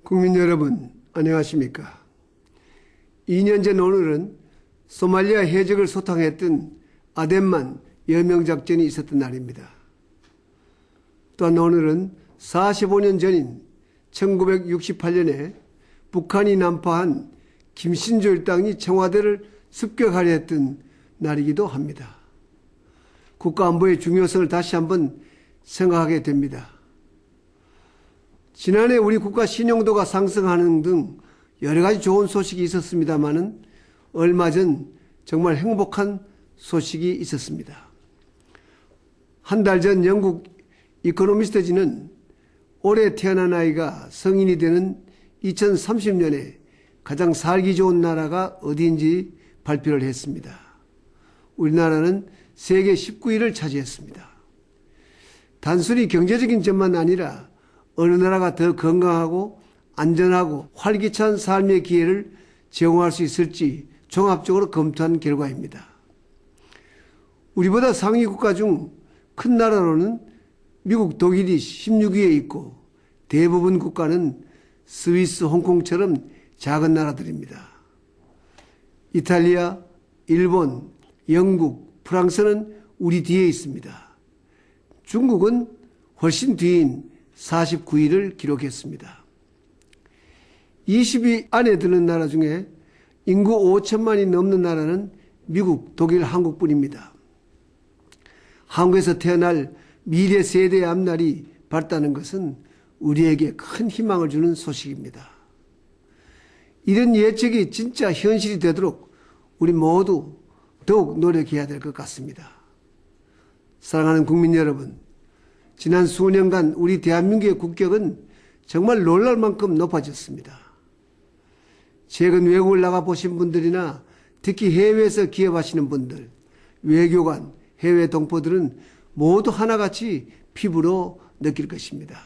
국민 여러분, 안녕하십니까? 2년 전 오늘은 소말리아 해적을 소탕했던 아덴만 여명작전이 있었던 날입니다. 또한 오늘은 45년 전인 1968년에 북한이 난파한 김신조 일당이 청와대를 습격하려 했던 날이기도 합니다. 국가안보의 중요성을 다시 한번 생각하게 됩니다. 지난해 우리 국가 신용도가 상승하는 등 여러 가지 좋은 소식이 있었습니다마는 얼마 전 정말 행복한 소식이 있었습니다. 한 달 전 영국 이코노미스트지는 올해 태어난 아이가 성인이 되는 2030년에 가장 살기 좋은 나라가 어디인지 발표를 했습니다. 우리나라는 세계 19위를 차지했습니다. 단순히 경제적인 점만 아니라 어느 나라가 더 건강하고 안전하고 활기찬 삶의 기회를 제공할 수 있을지 종합적으로 검토한 결과입니다. 우리보다 상위 국가 중 큰 나라로는 미국, 독일이 16위에 있고 대부분 국가는 스위스, 홍콩처럼 작은 나라들입니다. 이탈리아, 일본, 영국, 프랑스는 우리 뒤에 있습니다. 중국은 훨씬 뒤인 49위를 기록했습니다. 20위 안에 드는 나라 중에 인구 5천만이 넘는 나라는 미국, 독일, 한국뿐입니다. 한국에서 태어날 미래 세대의 앞날이 밝다는 것은 우리에게 큰 희망을 주는 소식입니다. 이런 예측이 진짜 현실이 되도록 우리 모두 더욱 노력해야 될 것 같습니다. 사랑하는 국민 여러분, 지난 수년간 우리 대한민국의 국격은 정말 놀랄 만큼 높아졌습니다. 최근 외국을 나가보신 분들이나 특히 해외에서 기업하시는 분들, 외교관, 해외 동포들은 모두 하나같이 피부로 느낄 것입니다.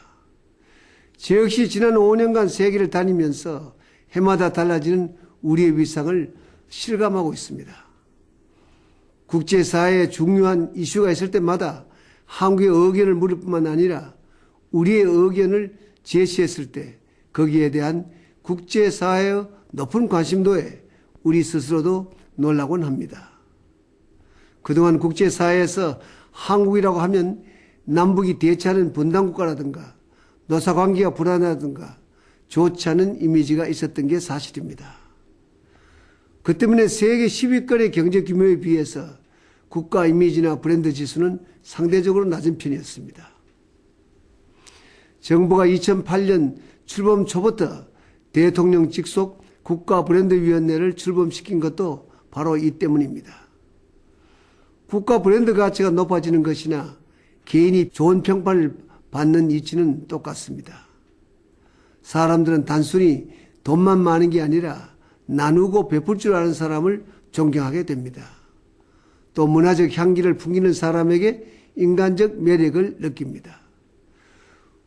저 역시 지난 5년간 세계를 다니면서 해마다 달라지는 우리의 위상을 실감하고 있습니다. 국제사회에 중요한 이슈가 있을 때마다 한국의 의견을 물을 뿐만 아니라 우리의 의견을 제시했을 때 거기에 대한 국제사회의 높은 관심도에 우리 스스로도 놀라곤 합니다. 그동안 국제사회에서 한국이라고 하면 남북이 대치하는 분단국가라든가 노사관계가 불안하다든가 좋지 않은 이미지가 있었던 게 사실입니다. 그 때문에 세계 10위권의 경제 규모에 비해서 국가 이미지나 브랜드 지수는 상대적으로 낮은 편이었습니다. 정부가 2008년 출범 초부터 대통령 직속 국가브랜드위원회를 출범시킨 것도 바로 이 때문입니다. 국가 브랜드 가치가 높아지는 것이나 개인이 좋은 평판을 받는 이치는 똑같습니다. 사람들은 단순히 돈만 많은 게 아니라 나누고 베풀 줄 아는 사람을 존경하게 됩니다. 또 문화적 향기를 풍기는 사람에게 인간적 매력을 느낍니다.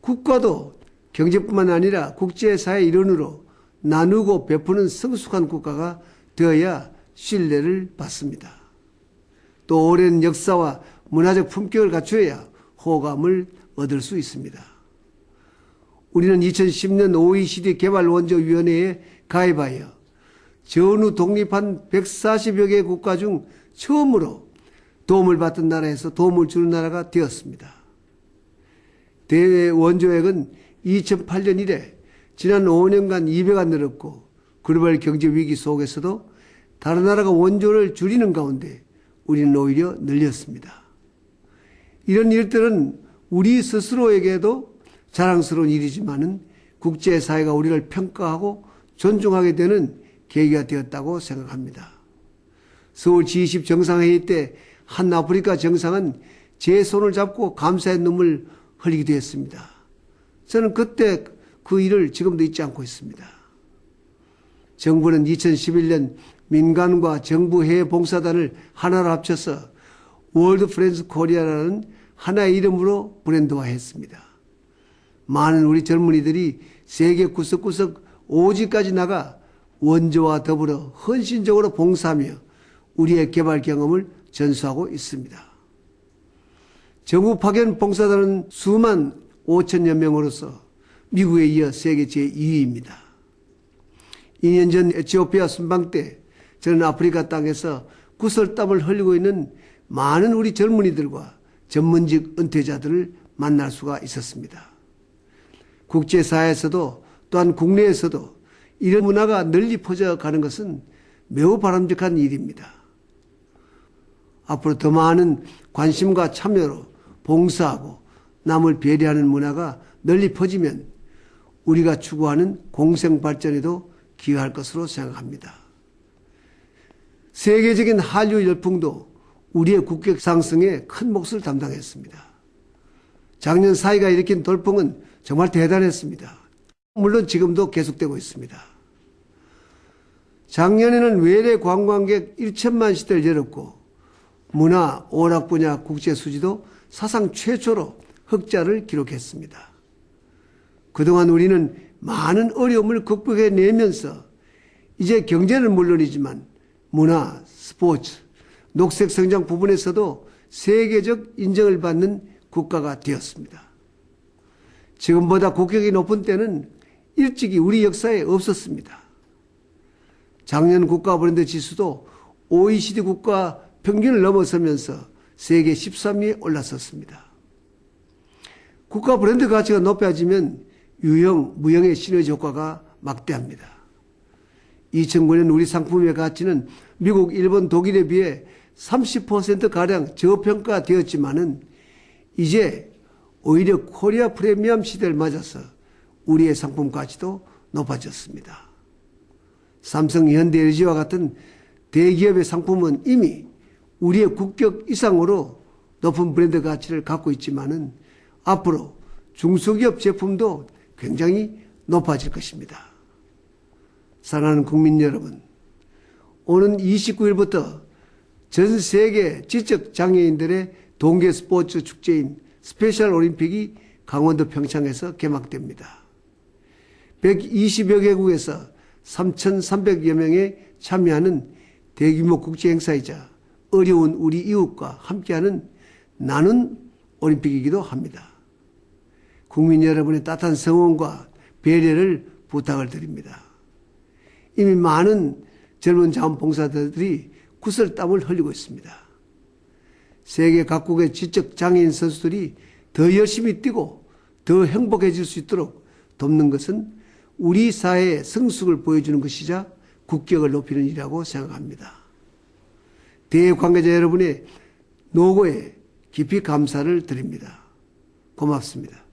국가도 경제뿐만 아니라 국제사회의 일원으로 나누고 베푸는 성숙한 국가가 되어야 신뢰를 받습니다. 또 오랜 역사와 문화적 품격을 갖추어야 호감을 얻을 수 있습니다. 우리는 2010년 OECD 개발원조위원회에 가입하여 전후 독립한 140여 개 국가 중 처음으로 도움을 받던 나라에서 도움을 주는 나라가 되었습니다. 대회 원조액은 2008년 이래 지난 5년간 2배가 늘었고 글로벌 경제 위기 속에서도 다른 나라가 원조를 줄이는 가운데 우리는 오히려 늘렸습니다. 이런 일들은 우리 스스로에게도 자랑스러운 일이지만은 국제사회가 우리를 평가하고 존중하게 되는 계기가 되었다고 생각합니다. 서울 G20 정상회의 때 한 아프리카 정상은 제 손을 잡고 감사의 눈물 흘리기도 했습니다. 저는 그때 그 일을 지금도 잊지 않고 있습니다. 정부는 2011년 민간과 정부 해외 봉사단을 하나로 합쳐서 월드 프렌즈 코리아라는 하나의 이름으로 브랜드화했습니다. 많은 우리 젊은이들이 세계 구석구석 오지까지 나가 원조와 더불어 헌신적으로 봉사하며 우리의 개발 경험을 전수하고 있습니다. 정부 파견 봉사단은 수만 5천여 명으로서 미국에 이어 세계 제2위입니다. 2년 전 에티오피아 순방 때 저는 아프리카 땅에서 구슬땀을 흘리고 있는 많은 우리 젊은이들과 전문직 은퇴자들을 만날 수가 있었습니다. 국제사회에서도 또한 국내에서도 이런 문화가 널리 퍼져가는 것은 매우 바람직한 일입니다. 앞으로 더 많은 관심과 참여로 봉사하고 남을 배려하는 문화가 널리 퍼지면 우리가 추구하는 공생 발전에도 기여할 것으로 생각합니다. 세계적인 한류 열풍도 우리의 국격 상승에 큰 몫을 담당했습니다. 작년 사이가 일으킨 돌풍은 정말 대단했습니다. 물론 지금도 계속되고 있습니다. 작년에는 외래 관광객 1천만 시대를 열었고 문화, 오락 분야 국제 수지도 사상 최초로 흑자를 기록했습니다. 그동안 우리는 많은 어려움을 극복해내면서 이제 경제는 물론이지만 문화, 스포츠, 녹색 성장 부분에서도 세계적 인정을 받는 국가가 되었습니다. 지금보다 국격이 높은 때는 일찍이 우리 역사에 없었습니다. 작년 국가 브랜드 지수도 OECD 국가 평균을 넘어서면서 세계 13위에 올랐었습니다. 국가 브랜드 가치가 높아지면 유형, 무형의 시너지 효과가 막대합니다. 2009년 우리 상품의 가치는 미국, 일본, 독일에 비해 30%가량 저평가되었지만은 이제 오히려 코리아 프리미엄 시대를 맞아서 우리의 상품 가치도 높아졌습니다. 삼성, 현대, LG와 같은 대기업의 상품은 이미 우리의 국격 이상으로 높은 브랜드 가치를 갖고 있지만은 앞으로 중소기업 제품도 굉장히 높아질 것입니다. 사랑하는 국민 여러분, 오는 29일부터 전 세계 지적장애인들의 동계 스포츠 축제인 스페셜 올림픽이 강원도 평창에서 개막됩니다. 120여 개국에서 3,300여 명이 참여하는 대규모 국제 행사이자 어려운 우리 이웃과 함께하는 나눔 올림픽이기도 합니다. 국민 여러분의 따뜻한 성원과 배려를 부탁을 드립니다. 이미 많은 젊은 자원봉사자들이 구슬땀을 흘리고 있습니다. 세계 각국의 지적장애인 선수들이 더 열심히 뛰고 더 행복해질 수 있도록 돕는 것은 우리 사회의 성숙을 보여주는 것이자 국격을 높이는 일이라고 생각합니다. 대외 관계자 여러분의 노고에 깊이 감사를 드립니다. 고맙습니다.